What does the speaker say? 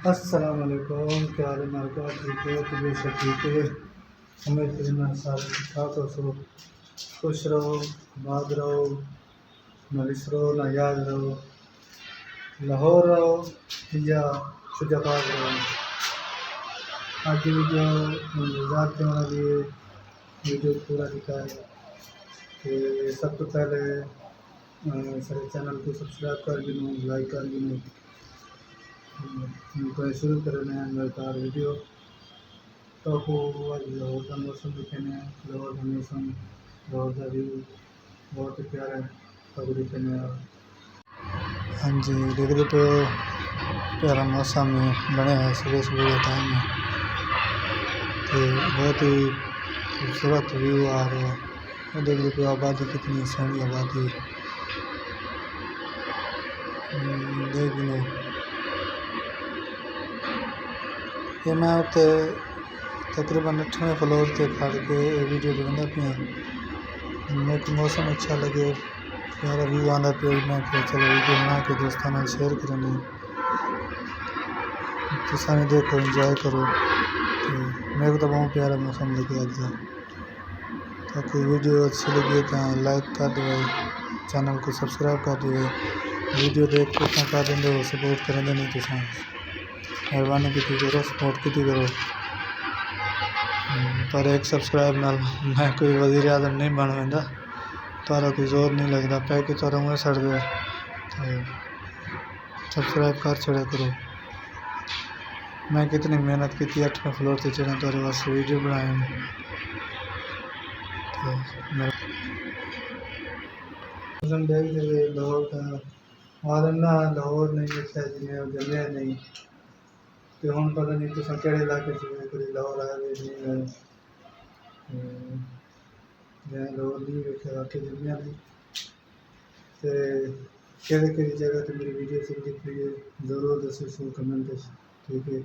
अस्सलाम वालेकुम, क्या हाल है मालका? ठीक है, तबीयत सब ठीक है? उम्मीद करना सारे ठीक ठाक हो। सो खुश रहो, आबाद रहो, ना विसरो ना याद रहो, लाहौर रहो या शुजाबाद रहो। आज की वीडियो गुजरात के वाला लिए वीडियो पूरा दिखाएगा। कि सब तो पहले सारे चैनल को सब्सक्राइब कर गिनो, लाइक कर गिनो। तो शुरू करने हैं मेरे कार वीडियो। तो आज लाहौर का मौसम दिखेने, लाहौर का मौसम, लाहौर का व्यू बहुत ही प्यारा है। तब दिखेने हाँ जी, देखते पे प्यारा मौसम बने हैं सुबह सुबह का टाइम है। तो बहुत ही खूबसूरत व्यू आ रहा है। और देखते पे आबादी कितनी सोहनी आबादी देख लो। ये मैं उत्ते तकरीबन 8वें फ्लोर से खड़ के वीडियो बनाना पिया। मेरे को मौसम अच्छा लगे, प्यारा व्यू आंदा पे मैं कि चलो वीडियो बना के दोस्तों नाल शेयर करनी। तुसां भी देखो, एंजॉय करो। तो मेरे को तो बहुत प्यारा मौसम लगे अज का। ताकि वीडियो अच्छी लगी तो लाइक कर दो, चैनल को सब्सक्राइब कर दो। वीडियो देख के कर देंगे हो, सपोर्ट करेंगे नहीं तुसां मेहरबानी की करो, सपोर्ट की करो। पर एक सब्सक्राइब नाल मैं कोई वज़ीर आज़म नहीं बन वेंदा, तारा कोई जोर नहीं लगता पै कि तारा मुँह सड़ गए। तो सब्सक्राइब कर छड़ा करो। मैं कितनी मेहनत की 8वें फ्लोर से चढ़ा तारे वास्ते वीडियो बनाए। तो लाहौर का आलमना लाहौर नहीं देखा जिन्हें जलिया नहीं। तो हम पता नहीं तुम केड़े इलाके से कभी लाहौर आए नहीं है। मैं लाहौर नहीं देखा आके जलिया नहीं। तो केड़ी जगह तो मेरी वीडियो से दिख रही है, ज़रूर दसो कमेंट। ठीक है।